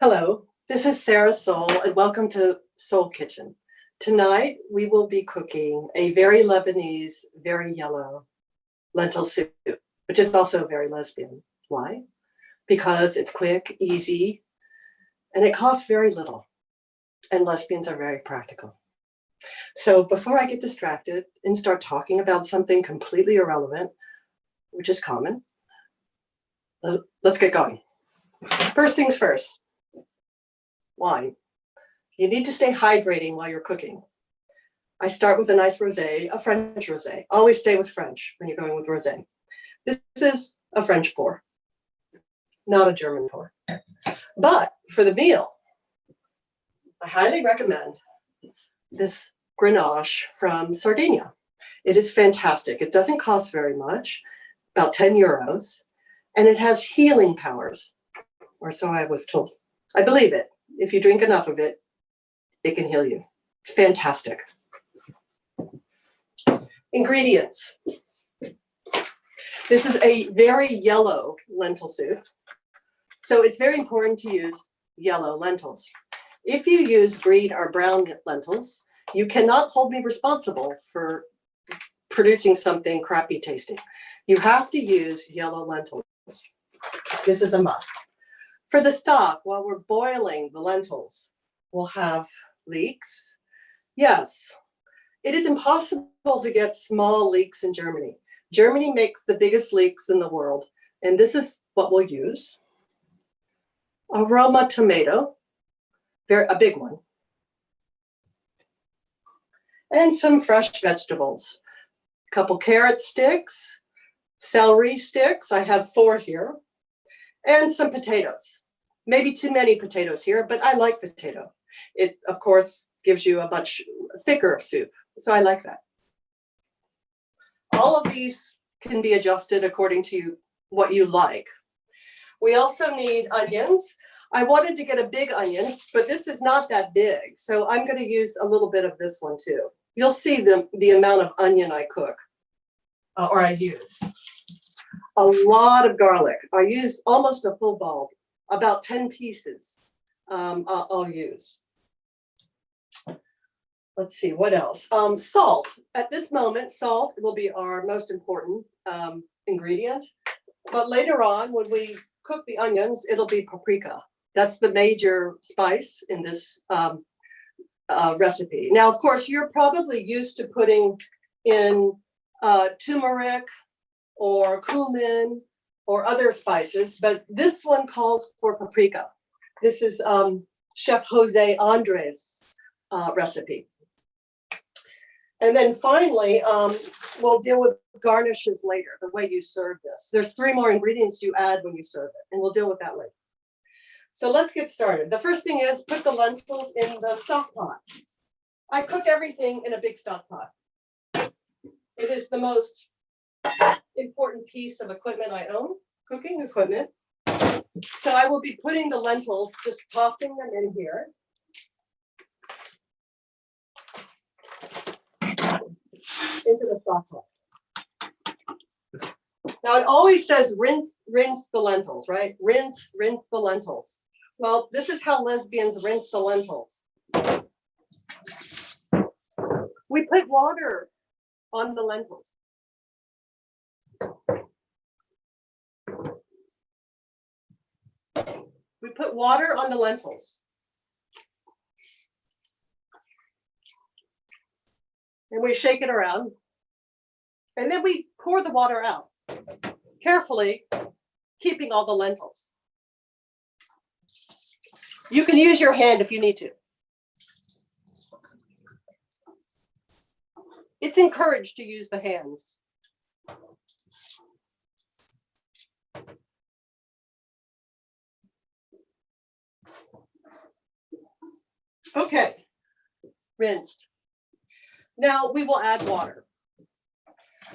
Hello, this is Sarah Soul and welcome to Soul Kitchen. Tonight we will be cooking a very Lebanese, very yellow lentil soup, which is also very lesbian. Why? Because it's quick, easy, and it costs very little. And lesbians are very practical. So before I get distracted and start talking about something completely irrelevant, which is common, let's get going. First things first. Wine. You need to stay hydrating while you're cooking. I start with a nice rosé, a French rosé. Always stay with French when you're going with rosé. This is a French pour, not a German pour. But for the meal, I highly recommend this Grenache from Sardinia. It is fantastic. It doesn't cost very much, about 10 euros, and it has healing powers, or so I was told. I believe it. If you drink enough of it, it can heal you. It's fantastic. Ingredients. This is a very yellow lentil soup. So it's very important to use yellow lentils. If you use green or brown lentils, you cannot hold me responsible for producing something crappy tasting. You have to use yellow lentils. This is a must. For the stock, while we're boiling the lentils, we'll have leeks. Yes, it is impossible to get small leeks in Germany. Germany makes the biggest leeks in the world, and this is what we'll use. A Roma tomato, a big one. And some fresh vegetables. A couple carrot sticks, celery sticks, I have 4 here, and some potatoes. Maybe too many potatoes here, but I like potato. It, of course, gives you a much thicker soup, so I like that. All of these can be adjusted according to what you like. We also need onions. I wanted to get a big onion, but this is not that big, so I'm going to use a little bit of this one too. You'll see the amount of onion I cook, or I use. A lot of garlic. I use almost a full bulb. About 10 pieces I'll use. Let's see, what else? Salt. At this moment, salt will be our most important ingredient. But later on, when we cook the onions, it'll be paprika. That's the major spice in this recipe. Now, of course, you're probably used to putting in turmeric or cumin or other spices, but this one calls for paprika. This is Chef José Andrés recipe. And then finally, we'll deal with garnishes later, the way you serve this. There's 3 more ingredients you add when you serve it, and we'll deal with that later. So let's get started. The first thing is put the lentils in the stock pot. I cook everything in a big stock pot. It is the most important piece of equipment I own, cooking equipment. So I will be putting the lentils, just tossing them in here. Into the stock pot. Now it always says rinse the lentils, right? Rinse the lentils. Well, this is how lesbians rinse the lentils. We put water on the lentils. We put water on the lentils. And we shake it around. And then we pour the water out, carefully keeping all the lentils. You can use your hand if you need to. It's encouraged to use the hands. Okay, rinsed. Now we will add water.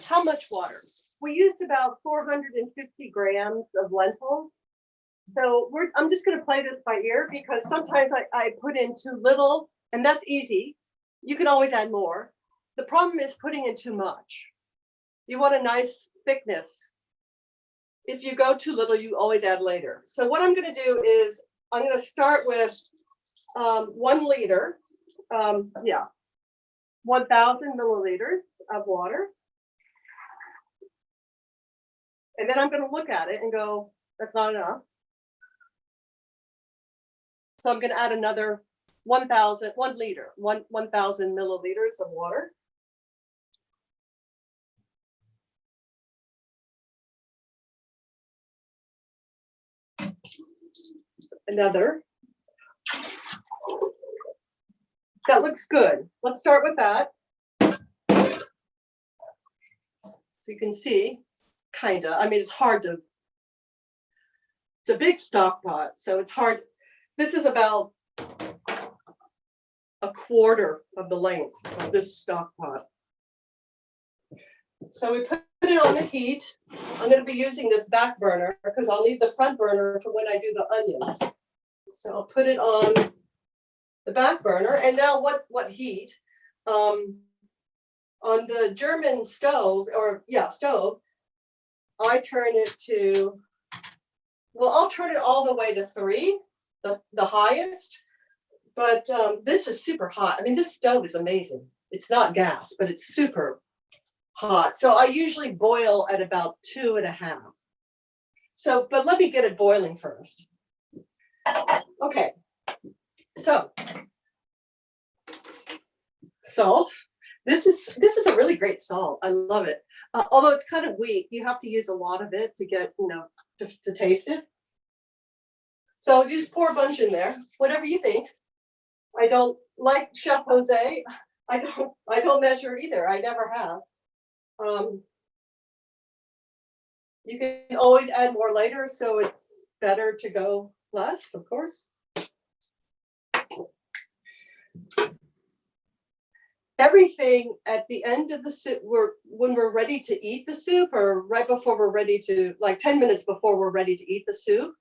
How much water? We used about 450 grams of lentils. So I'm just going to play this by ear because sometimes I put in too little, and that's easy. You can always add more. The problem is putting in too much. You want a nice thickness. If you go too little, you always add later. So what I'm going to do is I'm going to start with 1 liter, 1,000 milliliters of water. And then I'm going to look at it and go, that's not enough. So I'm going to add another 1 liter, 1,000 milliliters of water. Another. That looks good. Let's start with that. So you can see, kinda, I mean, it's hard to, it's a big stock pot, so it's hard. This is about 1/4 of the length of this stock pot. So we put it on the heat. I'm going to be using this back burner because I'll need the front burner for when I do the onions. So I'll put it on the back burner. And now what heat? On the German stove, stove, I turn it to, well, I'll turn it all the way to 3, the highest. But this is super hot. I mean, this stove is amazing. It's not gas, but it's super hot. So I usually boil at about 2.5. So, but let me get it boiling first. Okay. So, salt. This is a really great salt. I love it. Although it's kind of weak, you have to use a lot of it to get, to taste it. So you just pour a bunch in there, whatever you think. I don't like Chef José. I don't measure either. I never have. You can always add more later, so it's better to go less, of course. Everything at the end of the soup, when we're ready to eat the soup, or right before we're ready to, like 10 minutes before we're ready to eat the soup,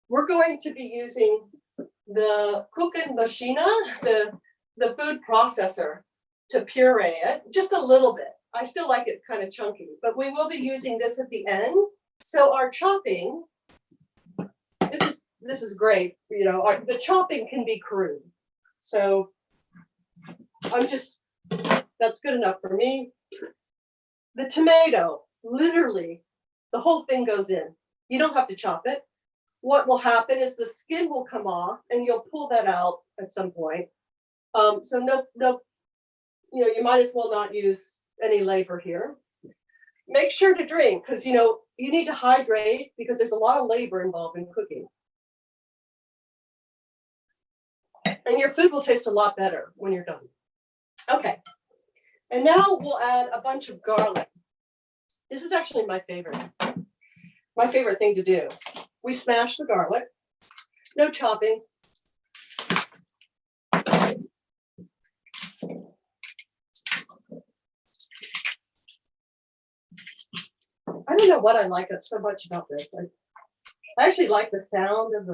we're going to be using the Küchenmaschine, the food processor, to puree it just a little bit. I still like it kind of chunky, but we will be using this at the end. So our chopping, this is great. The chopping can be crude. So that's good enough for me. The tomato, literally, the whole thing goes in. You don't have to chop it. What will happen is the skin will come off and you'll pull that out at some point. So no, you might as well not use any labor here. Make sure to drink because, you need to hydrate because there's a lot of labor involved in cooking. And your food will taste a lot better when you're done. Okay. And now we'll add a bunch of garlic. This is actually my favorite thing to do. We smash the garlic, no chopping. I don't know what I like so much about this. I actually like the sound of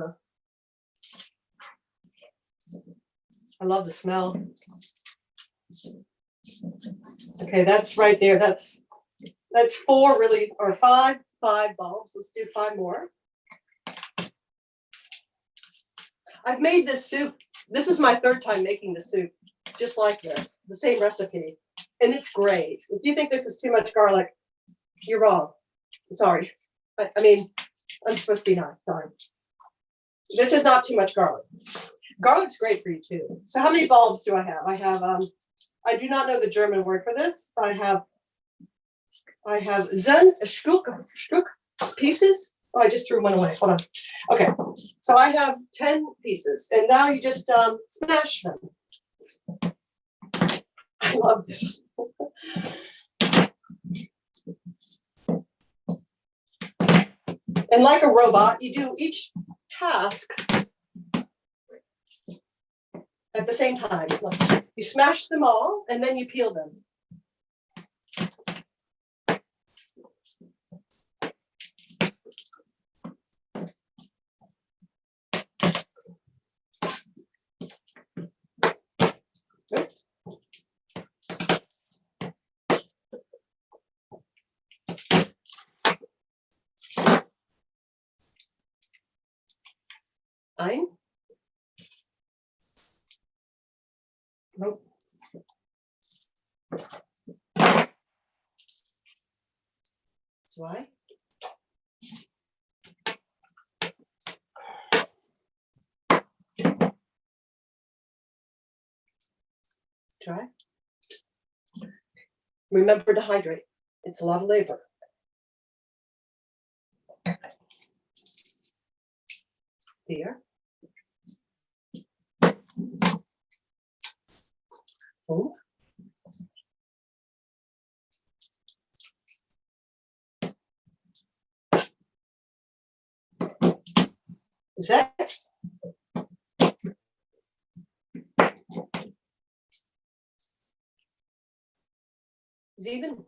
I love the smell. Okay, that's right there. That's 4 really, or 5 bulbs. Let's do 5 more. I've made this soup. This is my 3rd time making the soup, just like this, the same recipe. And it's great. If you think this is too much garlic, you're wrong. I'm sorry. I mean, I'm supposed to be nice. Sorry. This is not too much garlic. Garlic's great for you too. So how many bulbs do I have? I have, I do not know the German word for this. I have 10 Stück pieces. Oh, I just threw one away. Hold on. Okay, so I have 10 pieces, and now you just smash them. I love this. And like a robot, you do each task at the same time. You smash them all, and then you peel them. Oops. Ein. Nope. Zwei. Try. Remember to hydrate. It's a lot of labor. Hier. Fügt. Sechs. Sieben.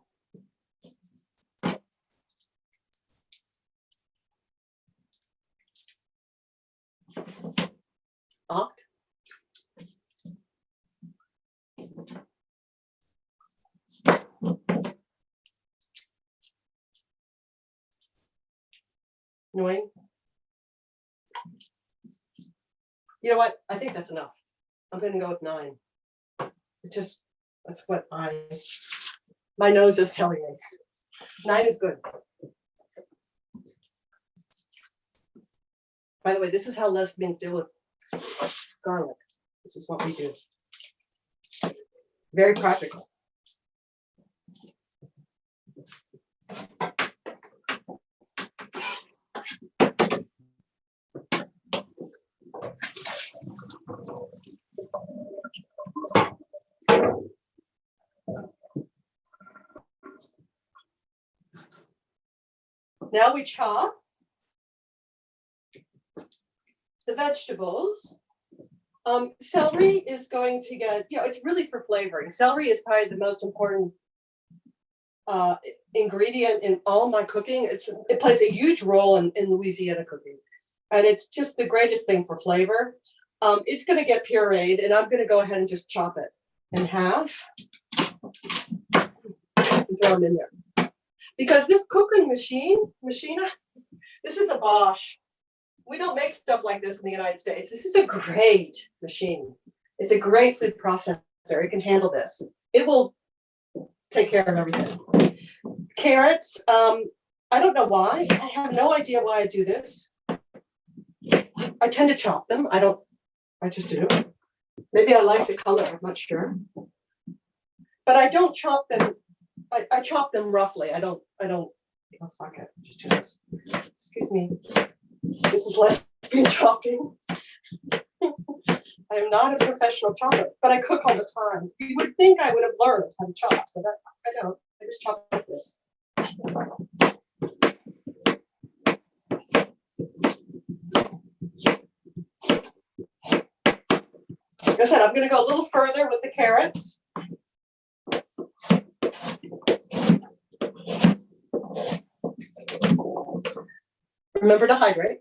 Acht. Neun. You know what? I think that's enough. I'm going to go with 9. It's just, that's what my nose is telling me. 9 is good. By the way, this is how lesbians deal with garlic. This is what we do. Very practical. Now we chop the vegetables. Celery is going to get, it's really for flavoring. Celery is probably the most important ingredient in all my cooking. It plays a huge role in Louisiana cooking. And it's just the greatest thing for flavor. It's going to get pureed, and I'm going to go ahead and just chop it in half and throw them in there. Because this cooking machine, this is a Bosch. We don't make stuff like this in the United States. This is a great machine. It's a great food processor. It can handle this. It will take care of everything. Carrots, I don't know why. I have no idea why I do this. I tend to chop them. I just do. Maybe I like the color, I'm not sure. But I don't chop them. I chop them roughly. I don't, oh, fuck it. Just do this. Excuse me. This is lesbian chopping. I am not a professional chopper, but I cook all the time. You would think I would have learned how to chop, but I don't. I just chop like this. Like I said, I'm going to go a little further with the carrots. Remember to hydrate.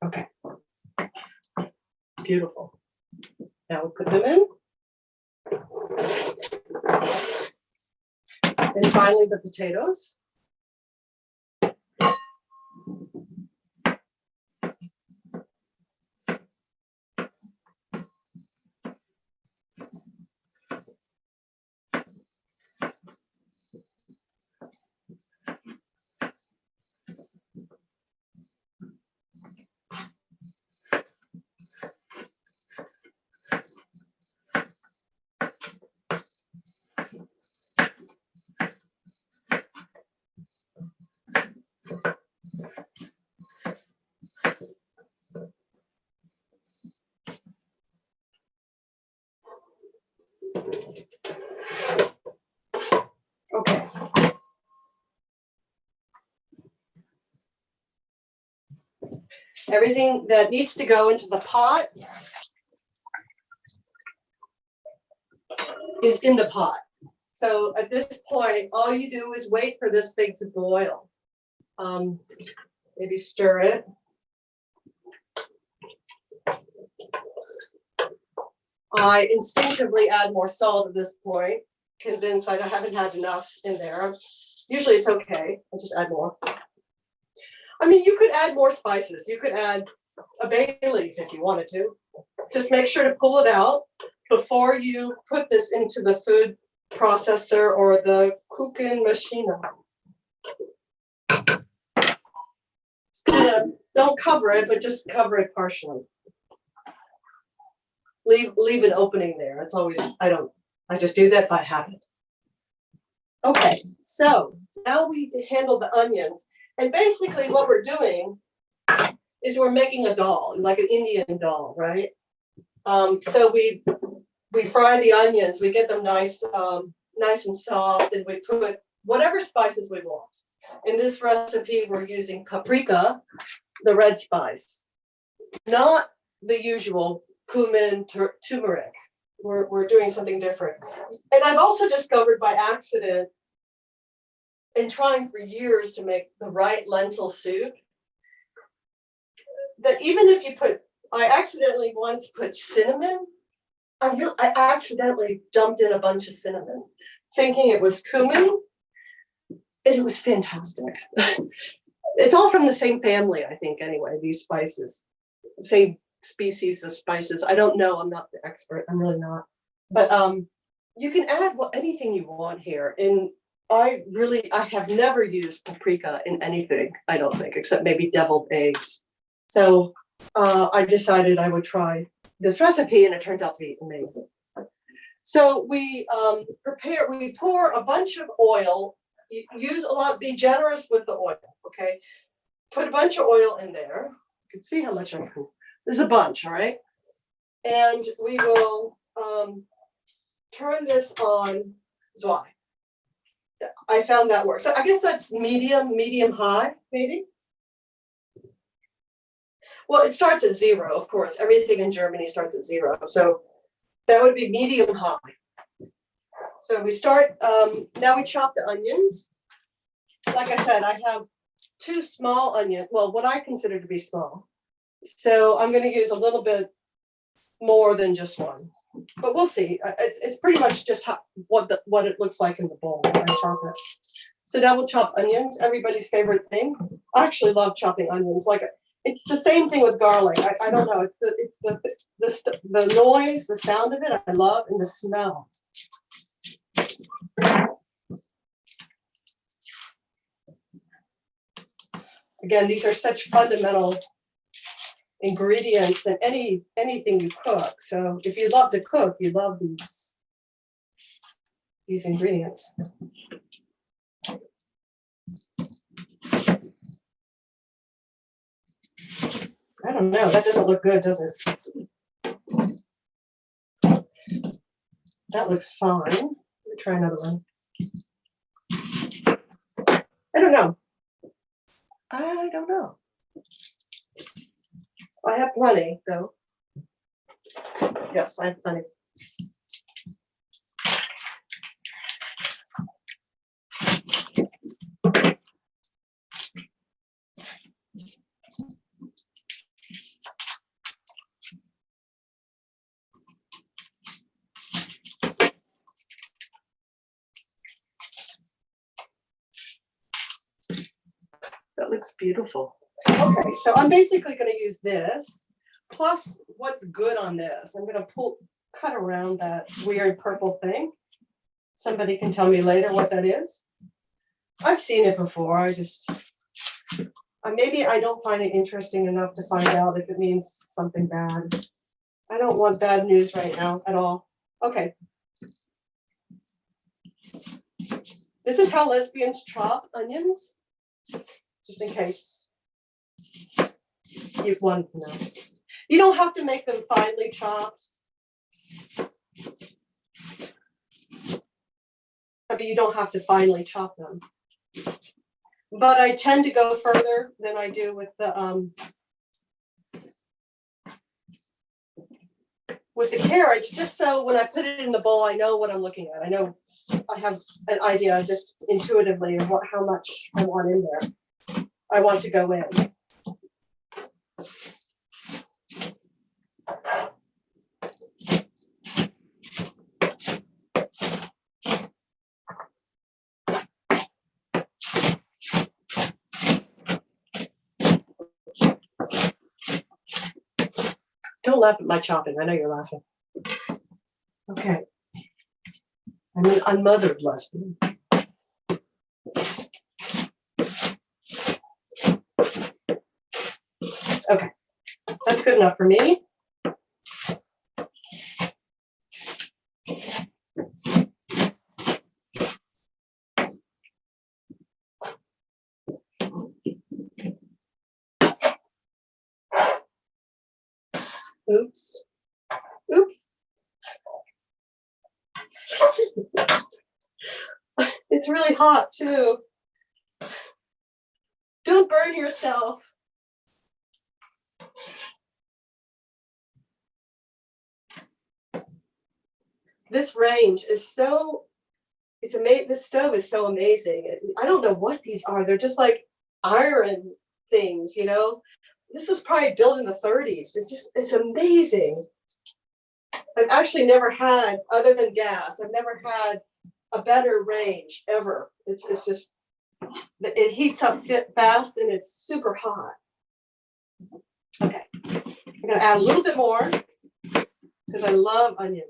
Okay. Beautiful. Now we'll put them in. And finally, the potatoes. Okay. Everything that needs to go into the pot is in the pot. So at this point, all you do is wait for this thing to boil. Maybe stir it. I instinctively add more salt at this point, convinced I haven't had enough in there. Usually it's okay, I just add more. I mean, you could add more spices. You could add a bay leaf if you wanted to. Just make sure to pull it out before you put this into the food processor or the cooking machine. Don't cover it, but just cover it partially. Leave an opening there. It's always, I just do that by habit. Okay, so now we handle the onions. And basically what we're doing is we're making a dal, like an Indian dal, right? So we fry the onions, we get them nice and soft, and we put whatever spices we want. In this recipe, we're using paprika, the red spice, not the usual cumin, turmeric. We're doing something different. And I've also discovered by accident, in trying for years to make the right lentil soup, that even if you I accidentally once put cinnamon. I accidentally dumped in a bunch of cinnamon, thinking it was cumin. It was fantastic. It's all from the same family, I think, anyway, these spices. Same species of spices. I don't know. I'm not the expert. I'm really not. But you can add anything you want here. And I have never used paprika in anything, I don't think, except maybe deviled eggs. So I decided I would try this recipe, and it turns out to be amazing. So we pour a bunch of oil. Use a lot, be generous with the oil, okay? Put a bunch of oil in there. You can see how much I put. There's a bunch, all right? And we will turn this on zwei. I found that works. So I guess that's medium high, maybe. Well, it starts at 0, of course. Everything in Germany starts at 0. So that would be medium high. So we start, now we chop the onions. Like I said, I have 2 small onions, well, what I consider to be small. So I'm going to use a little bit more than just one. But we'll see. It's pretty much just what it looks like in the bowl when I chop it. So now we'll chop onions, everybody's favorite thing. I actually love chopping onions. It's the same thing with garlic. I don't know. It's the noise, the sound of it I love, and the smell. Again, these are such fundamental ingredients in anything you cook. So if you love to cook, you love these ingredients. I don't know. That doesn't look good, does it? That looks fine. Let me try another one. I don't know. I have plenty, though. Yes, I have plenty. That looks beautiful. Okay, so I'm basically going to use this, plus what's good on this. I'm going to cut around that weird purple thing. Somebody can tell me later what that is. I've seen it before. Maybe I don't find it interesting enough to find out if it means something bad. I don't want bad news right now at all. Okay. This is how lesbians chop onions, just in case you want to know. You don't have to make them finely chopped. I mean, you don't have to finely chop them. But I tend to go further than I do with the carrots, just so when I put it in the bowl, I know what I'm looking at. I know I have an idea just intuitively of how much I want in there. I want to go in. Don't laugh at my chopping. I know you're laughing. Okay. I'm an unmothered lesbian. Okay. That's good enough for me. Oops. Oops. It's really hot too. Don't burn yourself. This range is so, it's amazing. This stove is so amazing. I don't know what these are. They're just like iron things, you know? This was probably built in the 30s. It's amazing. I've actually never had, other than gas, I've never had a better range ever. It's just, it heats up fast and it's super hot. Okay, I'm gonna add a little bit more because I love onions.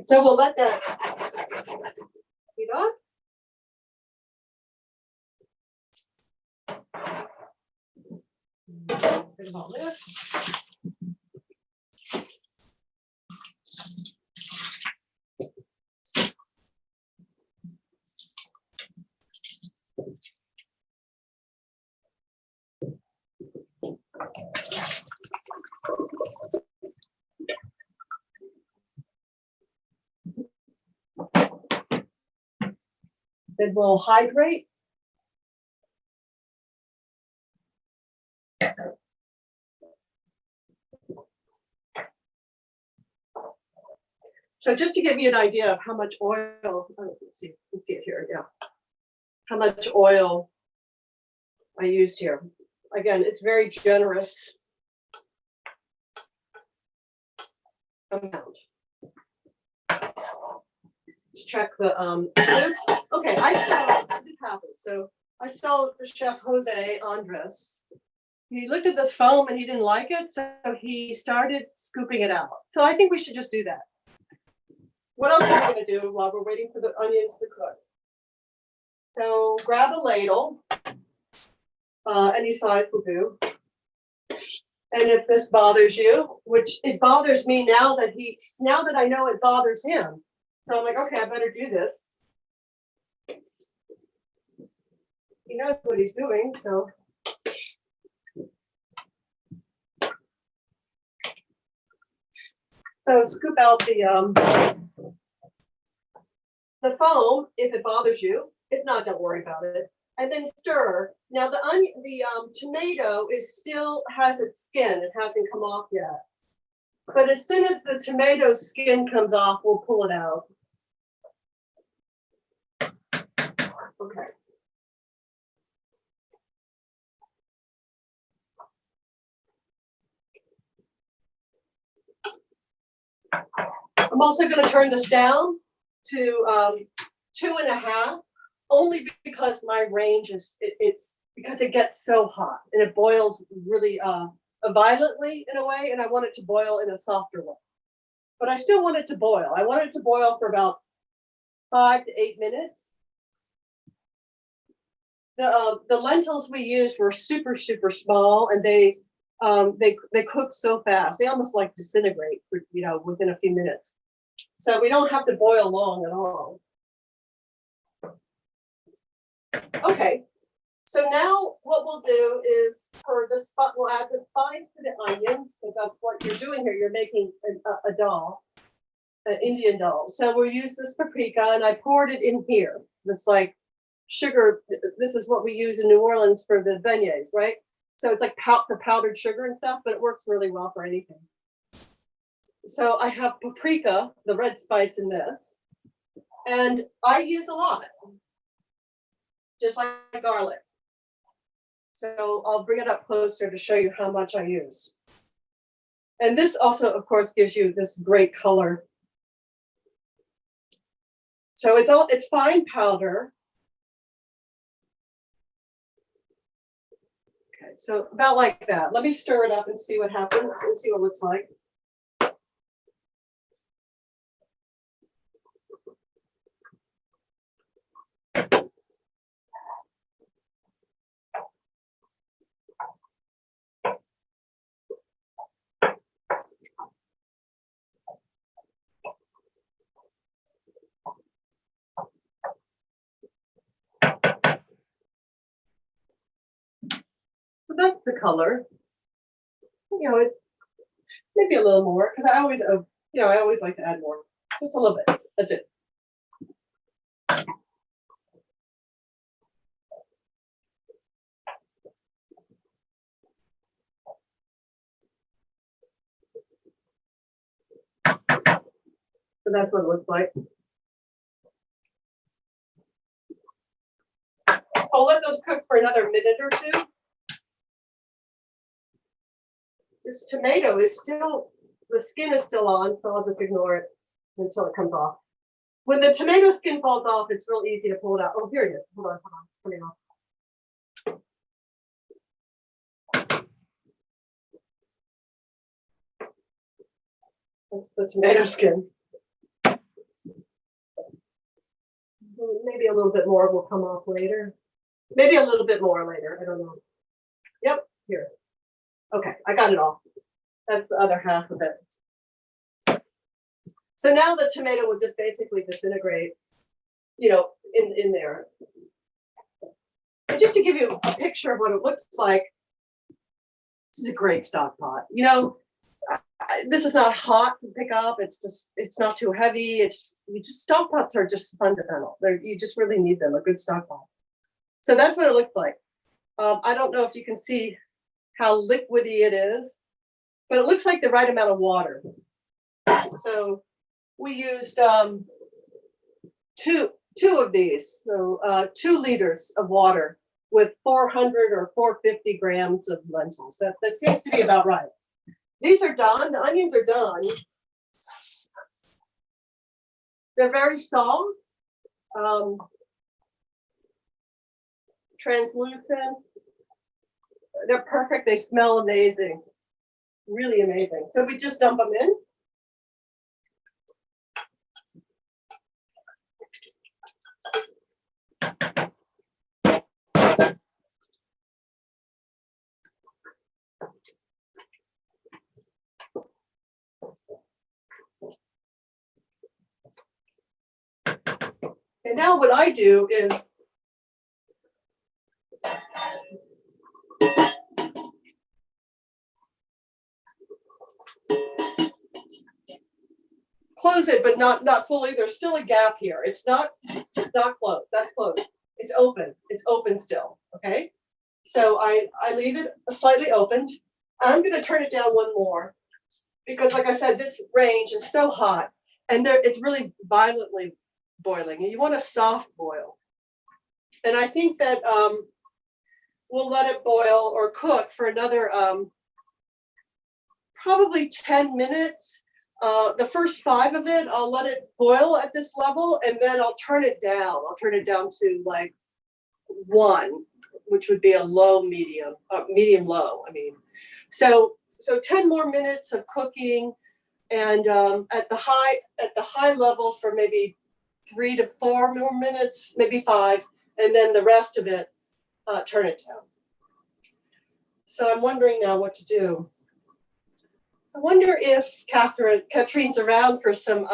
So we'll let that heat up. Rid of all this. It will hydrate. So just to give you an idea of how much oil, let's see it here, yeah. How much oil I used here. Again, it's very generous amount. Let's check the okay, I saw this happen. So I saw the Chef José Andrés. He looked at this foam and he didn't like it, so he started scooping it out. So I think we should just do that. What else are we going to do while we're waiting for the onions to cook? So grab a ladle, any size will do. And if this bothers you, which it bothers me now that I know it bothers him. So I'm like, okay, I better do this. He knows what he's doing, so. So scoop out the foam if it bothers you. If not, don't worry about it. And then stir. Now the tomato still has its skin. It hasn't come off yet. But as soon as the tomato skin comes off, we'll pull it out. Okay. I'm also going to turn this down to 2.5, only because my range it's because it gets so hot and it boils really violently in a way, and I want it to boil in a softer way. But I still want it to boil. I want it to boil for about 5 to 8 minutes. The lentils we used were super small, and they cook so fast. They almost like disintegrate, within a few minutes. So we don't have to boil long at all. Okay. So now what we'll do is we'll add the spice to the onions, because that's what you're doing here. You're making a dal, an Indian dal. So we'll use this paprika, and I poured it in here. This like sugar. This is what we use in New Orleans for the beignets, right? So it's like for powdered sugar and stuff, but it works really well for anything. So I have paprika, the red spice in this, and I use a lot, just like garlic. So I'll bring it up closer to show you how much I use. And this also, of course, gives you this great color. So it's fine powder. Okay, so about like that. Let me stir it up and see what happens and see what it looks like. So that's the color. You know, it maybe a little more because I always, I always like to add more. Just a little bit. That's it. So that's what it looks like. So I'll let those cook for another minute or two. This tomato is still, the skin is still on, so I'll just ignore it until it comes off. When the tomato skin falls off, it's real easy to pull it out. Oh, here it is. Hold on, it's coming off. That's the tomato skin. Maybe a little bit more will come off later. Maybe a little bit more later. I don't know. Yep, here. Okay, I got it all. That's the other half of it. So now the tomato will just basically disintegrate, in there. And just to give you a picture of what it looks like, this is a great stock pot. This is not hot to pick up. It's not too heavy. Stock pots are just fundamental. You just really need them, a good stock pot. So that's what it looks like. I don't know if you can see how liquidy it is, but it looks like the right amount of water. So we used two of these, so 2 liters of water with 400 or 450 grams of lentils. That seems to be about right. These are done. The onions are done. They're very soft, translucent. They're perfect. They smell amazing. Really amazing. So we just dump them in. And now what I do is close it, but not fully. There's still a gap here. It's not closed. That's closed. It's open. It's open still. Okay. So I leave it slightly opened. I'm going to turn it down one more because, like I said, this range is so hot and it's really violently boiling. And you want a soft boil. And I think that we'll let it boil or cook for another probably 10 minutes. The first 5 of it, I'll let it boil at this level, and then I'll turn it down. I'll turn it down to like 1, which would be a low medium, medium low. I mean, so 10 more minutes of cooking, and at the high level for maybe 3 to 4 more minutes, maybe 5, and then the rest of it, turn it down. So I'm wondering now what to do. I wonder if Katrine's around for some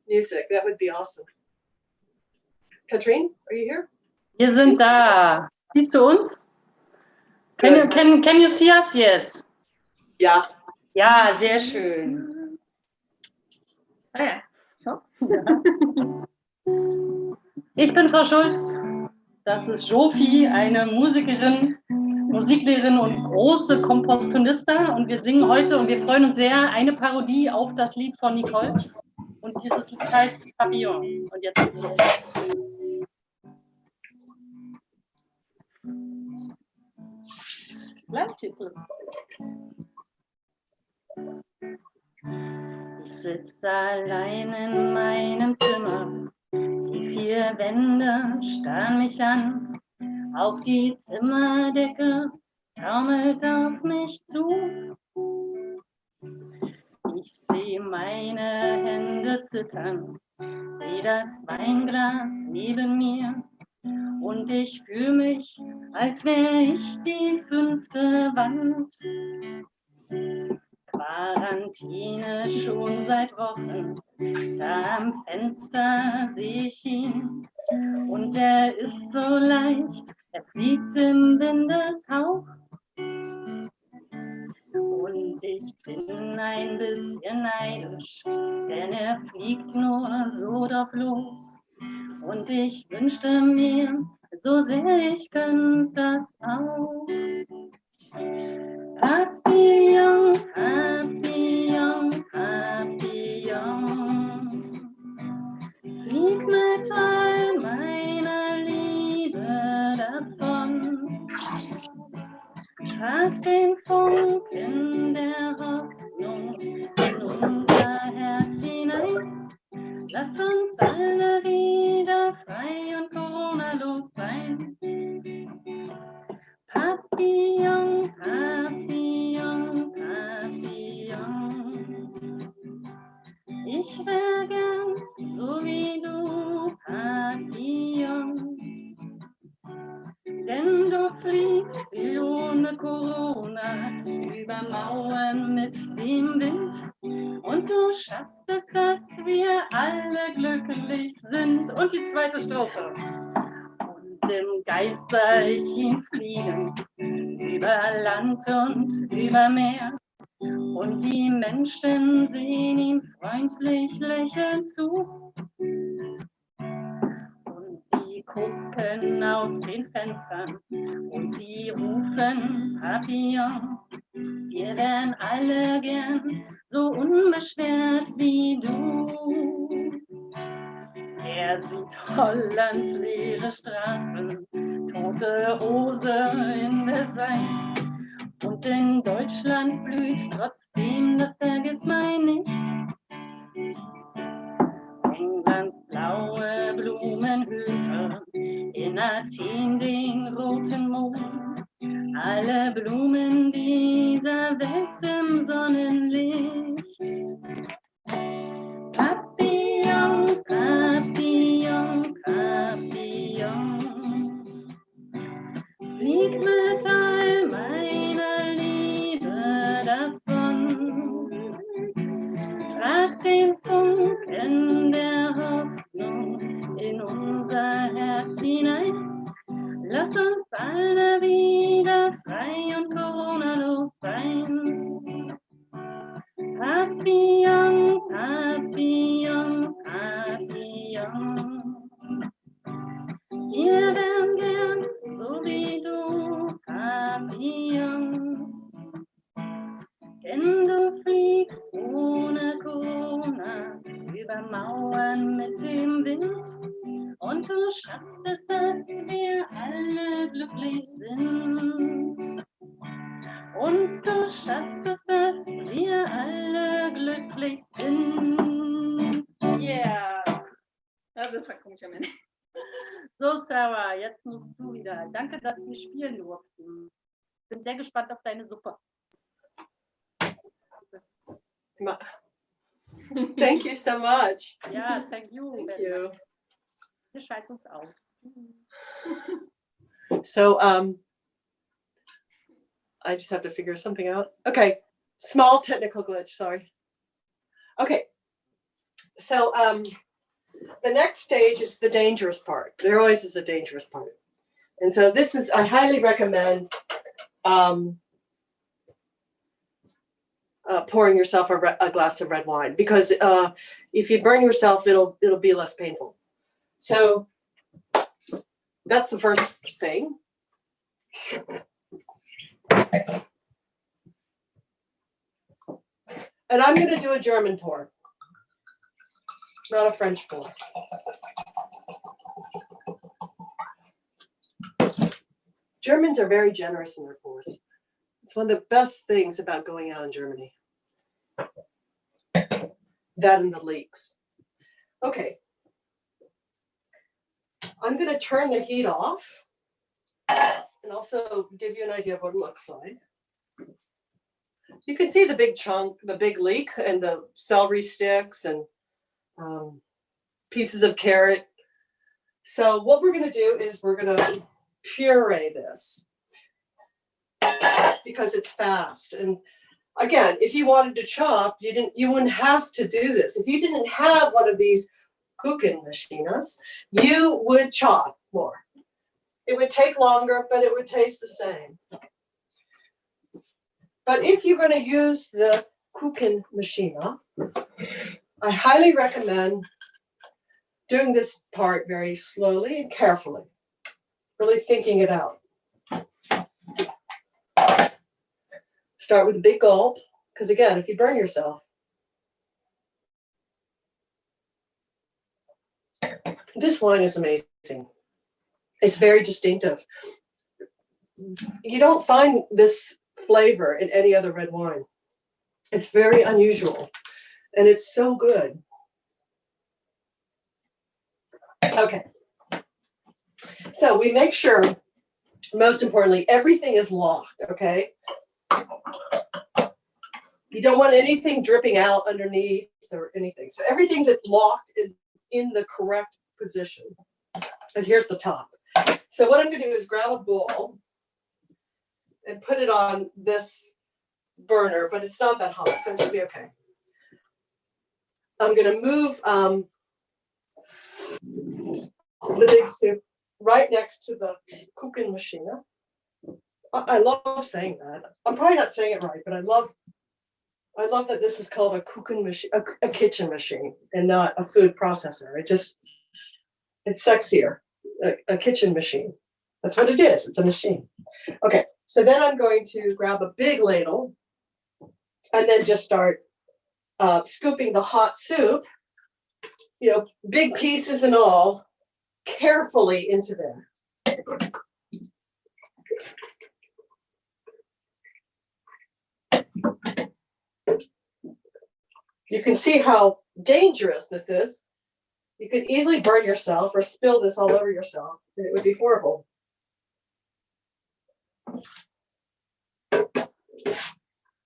music. That would be awesome. Katrine, are you here? Wir sind da. Siehst du uns? Can you see us? Yes. Ja. Ja, sehr schön. Ah, ja. So. Ich bin Frau Schulz. Das ist Jofi, eine Musikerin, Musiklehrerin und große Kompostonista. Und wir singen heute, und wir freuen uns sehr, eine Parodie auf das Lied von Nicole. Und dieses Lied heißt Papillon. Und jetzt geht's los. Landtitel. Ich sitze allein in meinem Zimmer, die 4 Wände starren mich an, auch die Zimmerdecke taumelt auf mich zu. Ich sehe meine Hände zittern, sehe das Weinglas neben mir und ich fühle mich, als wäre ich die 5. Wand. Quarantäne schon seit Wochen, da am Fenster sehe ich ihn und er ist so leicht, er fliegt im Windeshauch. Und ich bin ein bisschen neidisch, denn er fliegt nur so drauf los. Und ich wünschte mir, so sehr ich könnte das auch. Papillon, Papillon, Papillon, flieg mit all meiner Liebe davon. Trag den Funken der Hoffnung in unser Herz hinein. Lass uns alle wieder frei und Corona-los sein. Papillon, Papillon, Papillon. Ich wär gern so wie du, Papillon. Denn du fliegst ohne Corona über Mauern mit dem Wind. Und du schaffst es, dass wir alle glücklich sind. Und die zweite Strophe. Und im Geist sah ich ihn fliegen, über Land und über Meer. Und die Menschen sehen ihm freundlich lächelnd zu. Und sie gucken aus den Fenstern und sie rufen Papillon. Wir wären alle gern so unbeschwert wie du. Er sieht Hollands leere Straßen, tote Rose in der Sein. Und in Deutschland blüht trotzdem das Vergissmeinnicht. Englands blaue Blumenhöfe, in Athen den roten Mond. Alle Blumen dieser Welt im Sonnenlicht. Papillon, Papillon, Papillon, flieg mit all meiner Liebe davon. Trag den Funken der Hoffnung in unser Herz hinein. Lass uns alle wieder frei und Corona-los sein. Papillon, Papillon, Papillon. Wir wären gern so wie du, Papillon. Denn du fliegst ohne Corona über Mauern mit dem Wind. Und du schaffst es, dass wir alle glücklich sind. Und du schaffst es, dass wir alle glücklich sind. Yeah! Ja, das war komisch am Ende. So, Sarah, jetzt musst du wieder. Danke, dass wir spielen durften. Bin sehr gespannt auf deine Suppe. Thank you so much. Ja, thank you. Thank you. Wir schalten uns auf. So, I just have to figure something out. Okay, small technical glitch, sorry. Okay, so the next stage is the dangerous part. There always is a dangerous part. And so this is, I highly recommend pouring yourself a glass of red wine, because if you burn yourself, it'll be less painful. So that's the first thing. And I'm going to do a German pour, not a French pour. Germans are very generous in their pours. It's one of the best things about going out in Germany. That and the leeks. Okay. I'm going to turn the heat off and also give you an idea of what it looks like. You can see the big chunk, the big leek, and the celery sticks and pieces of carrot. So what we're going to do is we're going to puree this because it's fast. And again, if you wanted to chop, you wouldn't have to do this. If you didn't have one of these Küchenmaschines, you would chop more. It would take longer, but it would taste the same. But if you're going to use the Küchenmaschine, I highly recommend doing this part very slowly and carefully, really thinking it out. Start with a big gulp, because again, if you burn yourself, this wine is amazing. It's very distinctive. You don't find this flavor in any other red wine. It's very unusual, and it's so good. Okay. So we make sure, most importantly, everything is locked, okay? You don't want anything dripping out underneath or anything. So everything's locked in the correct position. And here's the top. So what I'm going to do is grab a bowl and put it on this burner, but it's not that hot, so it should be okay. I'm going to move the big soup right next to the Küchenmaschine. I love saying that. I'm probably not saying it right, but I love that this is called a Küchenmaschine, a kitchen machine, and not a food processor. It's sexier, a kitchen machine. That's what it is. It's a machine. Okay, so then I'm going to grab a big ladle and then just start scooping the hot soup, big pieces and all, carefully into there. You can see how dangerous this is. You could easily burn yourself or spill this all over yourself, and it would be horrible.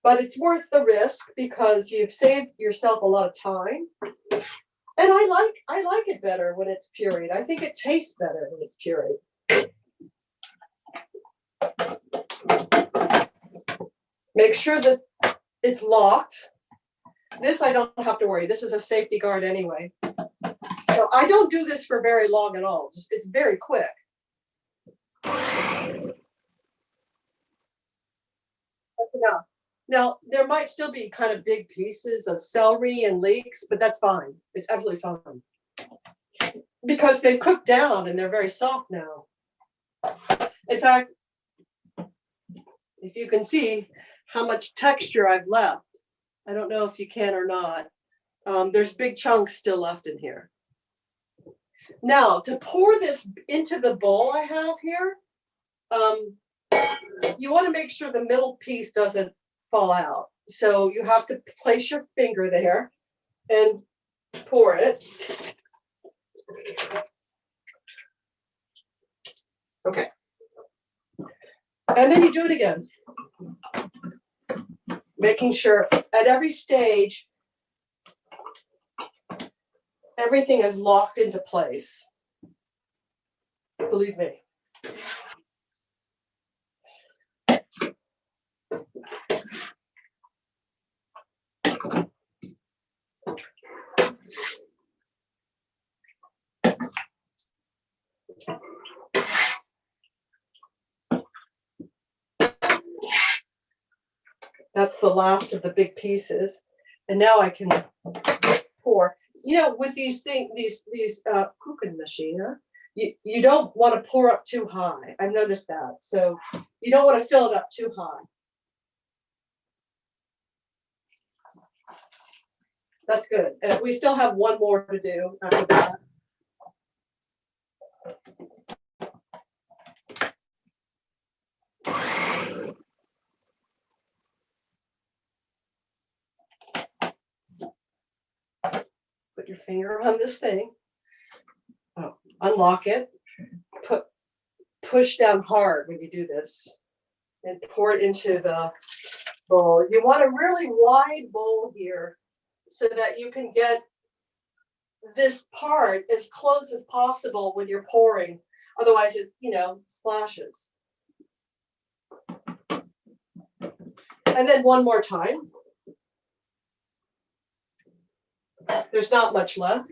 But it's worth the risk because you've saved yourself a lot of time. And I like it better when it's pureed. I think it tastes better when it's pureed. Make sure that it's locked. This I don't have to worry. This is a safety guard anyway. So I don't do this for very long at all. It's very quick. That's enough. Now, there might still be kind of big pieces of celery and leeks, but that's fine. It's absolutely fine. Because they've cooked down and they're very soft now. In fact, if you can see how much texture I've left, I don't know if you can or not. There's big chunks still left in here. Now, to pour this into the bowl I have here, you want to make sure the middle piece doesn't fall out. So you have to place your finger there and pour it. Okay. And then you do it again. Making sure at every stage, everything is locked into place. Believe me. That's the last of the big pieces. And now I can pour. With these things, these Küchenmaschine, you don't want to pour up too high. I've noticed that. So you don't want to fill it up too high. That's good. We still have one more to do after that. put your finger on this thing. Oh, unlock it. Push down hard when you do this and pour it into the bowl. You want a really wide bowl here so that you can get this part as close as possible when you're pouring. Otherwise it, splashes. And then one more time. There's not much left.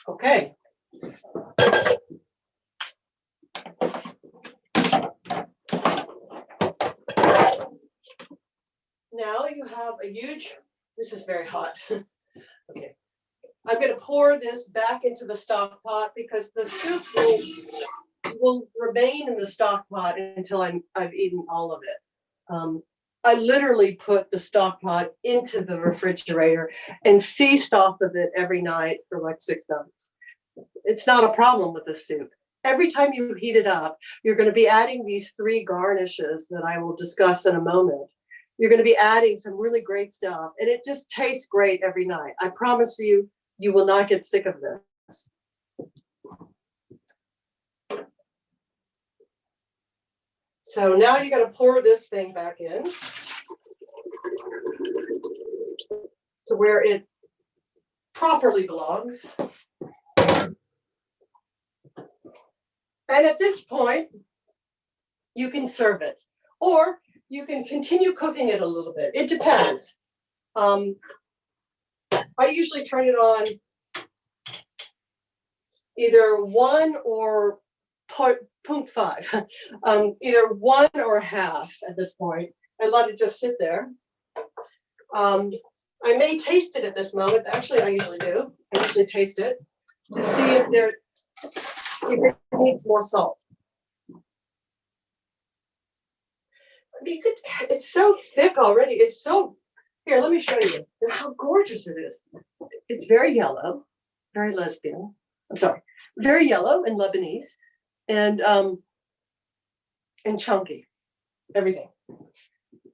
Okay. Now you have a huge, this is very hot. Okay. I'm going to pour this back into the stock pot because the soup will remain in the stock pot until I've eaten all of it. I literally put the stock pot into the refrigerator and feast off of it every night for like 6 nights. It's not a problem with the soup. Every time you heat it up, you're going to be adding these 3 garnishes that I will discuss in a moment. You're going to be adding some really great stuff, and it just tastes great every night. I promise you, you will not get sick of this. So now you got to pour this thing back in to where it properly belongs. And at this point, you can serve it, or you can continue cooking it a little bit. It depends. I usually turn it on either 1 or 0.5, either 1 or half at this point, and let it just sit there. I may taste it at this moment. Actually, I usually do. I usually taste it to see if it needs more salt. It's so thick already. It's so, here, let me show you how gorgeous it is. It's very yellow, very lesbian. I'm sorry, very yellow and Lebanese, and chunky, everything.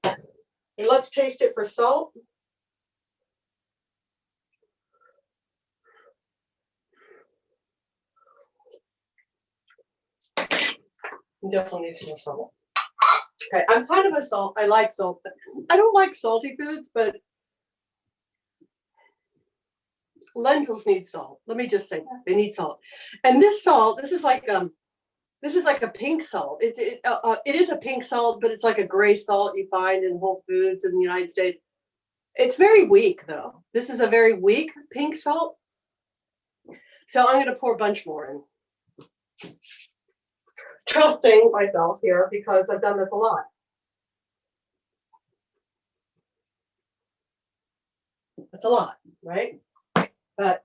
And let's taste it for salt. Definitely needs more salt. Okay, I'm kind of I like salt. I don't like salty foods, but lentils need salt. Let me just say that. They need salt. And this salt, this is like a pink salt. It is a pink salt, but it's like a gray salt you find in Whole Foods in the United States. It's very weak though. This is a very weak pink salt. So I'm going to pour a bunch more in. Trusting myself here because I've done this a lot. It's a lot, right? But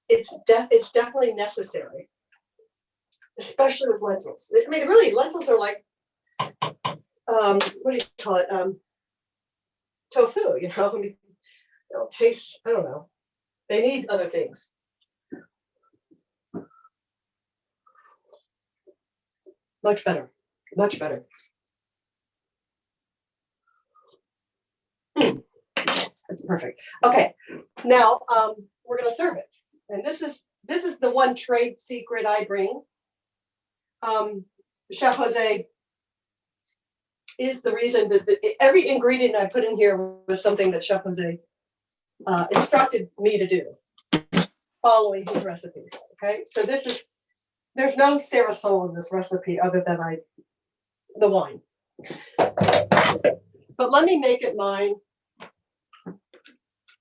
it's definitely necessary, especially with lentils. I mean, really, lentils are like what do you call it? Tofu. I mean, they'll taste. I don't know. They need other things. Much better. Much better. It's perfect. Okay, now we're going to serve it, and this is the one trade secret I bring. Chef José is the reason that every ingredient I put in here was something that Chef José instructed me to do, following his recipe. Okay, so there's no Sarasol in this recipe other than the wine. But let me make it mine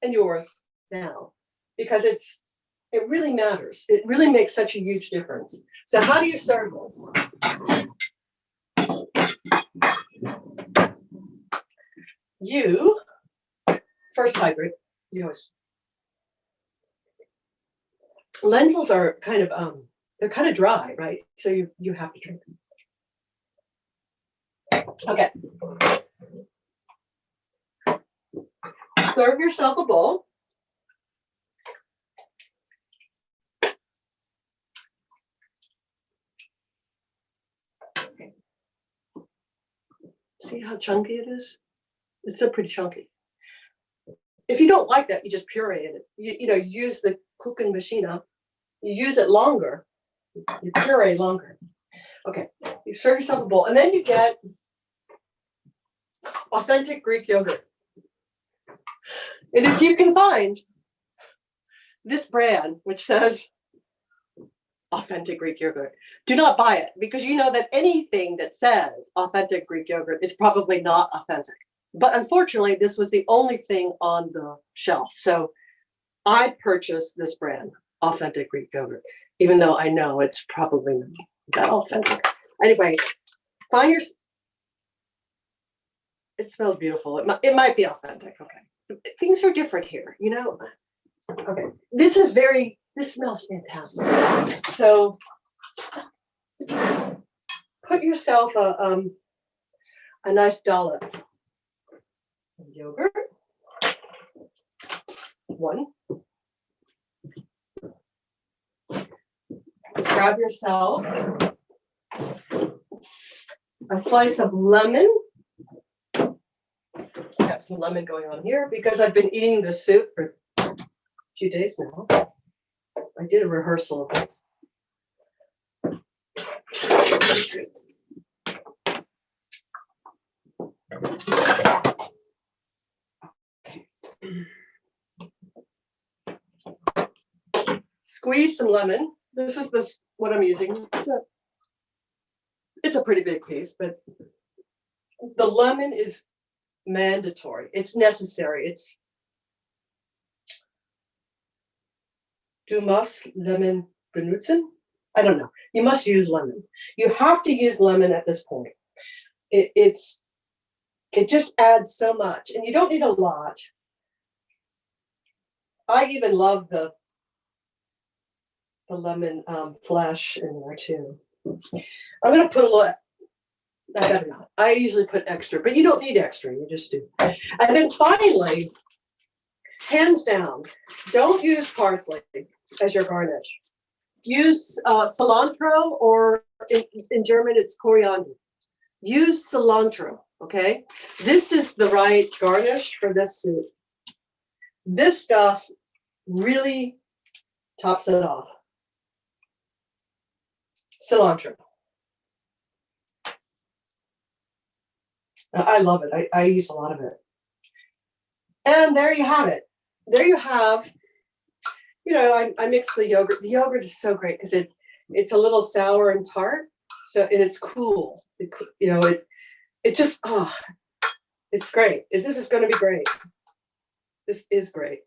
and yours now, because it really matters. It really makes such a huge difference. So how do you serve this? You first hybrid. Yours. Lentils are kind of they're kind of dry, right? So you have to drink them. Okay. Serve yourself a bowl. Okay. See how chunky it is? It's so pretty chunky. If you don't like that, you just puree it. You know, use the cooking machine. You use it longer. You puree longer. Okay, you serve yourself a bowl, and then you get authentic Greek yogurt. And if you can find this brand, which says authentic Greek yogurt, do not buy it, because you know that anything that says authentic Greek yogurt is probably not authentic. But unfortunately, this was the only thing on the shelf. So I purchased this brand, authentic Greek yogurt, even though I know it's probably not that authentic. Anyway, find your, it smells beautiful. It might be authentic. Okay. Things are different here, you know? Okay. This smells fantastic. So put yourself a nice dollop of yogurt. One. Grab yourself a slice of lemon. I have some lemon going on here because I've been eating this soup for a few days now. I did a rehearsal of this. Squeeze some lemon. This is what I'm using. It's a pretty big piece, but the lemon is mandatory. It's necessary. It's du musst lemon benutzen. I don't know. You must use lemon. You have to use lemon at this point. It just adds so much, and you don't need a lot. I even love the lemon flesh in there too. I'm going to put a little. I better not. I usually put extra, but you don't need extra. You just do. And then finally, hands down, don't use parsley as your garnish. Use cilantro, or in German, it's coriander. Use cilantro, okay? This is the right garnish for this soup. This stuff really tops it off. Cilantro. I love it. I use a lot of it. And there you have it. There you have, you know, I mixed the yogurt. The yogurt is so great because it's a little sour and tart. So, and it's cool. You know, it just, oh, it's great. This is going to be great. This is great.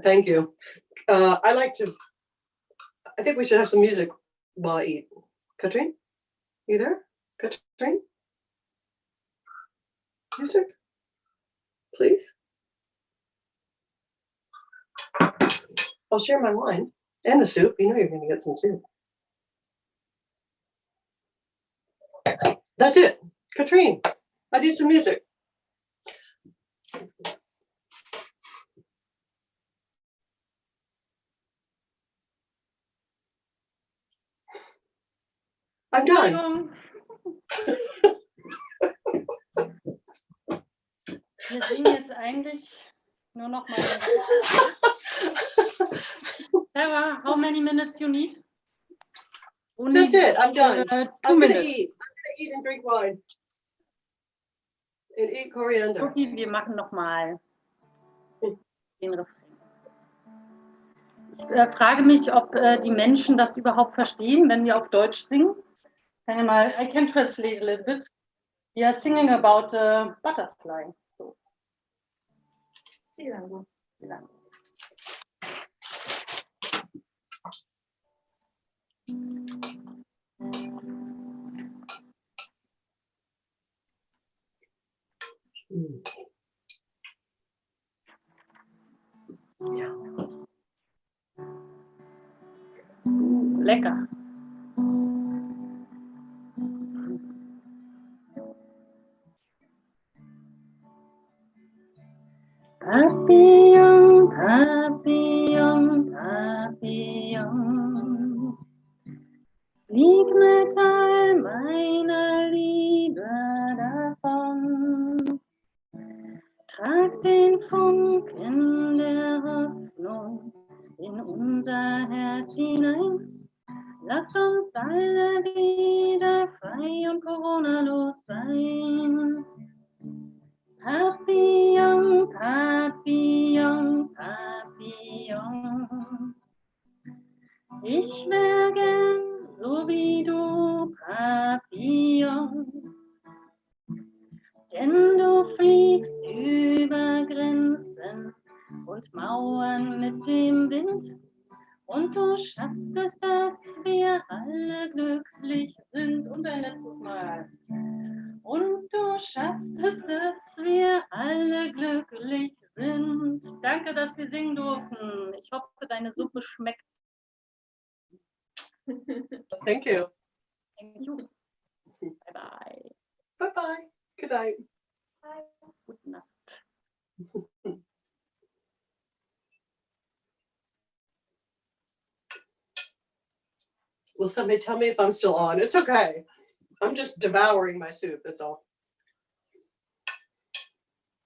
Thank you. I think we should have some music while I eat. Katrine, you there? Katrine? Music, please. I'll share my wine and the soup. You know you're going to get some soup. That's it. Katrine, I need some music. I'm done. Wir singen jetzt eigentlich nur noch mal. Sarah, how many minutes you need? That's it. I'm done. 2 I'm minutes. gonna eat. I'm gonna eat and drink wine. And eat coriander. Okay, wir machen noch mal den Refrain. Ich frage mich, ob die Menschen das überhaupt verstehen, wenn wir auf Deutsch singen. I can translate a little bit. We are singing about a butterfly. So. lecker. Papillon, Papillon, Papillon, flieg mit all meiner Liebe davon. Trag den Funken der Hoffnung in unser Herz hinein. Lass uns alle wieder frei und coronalos sein. Papillon, Papillon, Papillon. Ich wär gern so wie du, Papillon. Denn du fliegst über Grenzen und Mauern mit dem Wind. Und du schaffst es, dass wir alle glücklich sind. Und ein letztes Mal. Und du schaffst es, dass wir alle glücklich sind. Danke, dass wir singen durften. Ich hoffe, deine Suppe schmeckt. Thank you. Thank you. Bye bye. Bye bye. Good night. Bye. Gute Nacht. Will somebody tell me if I'm still on? It's okay. I'm just devouring my soup, that's all.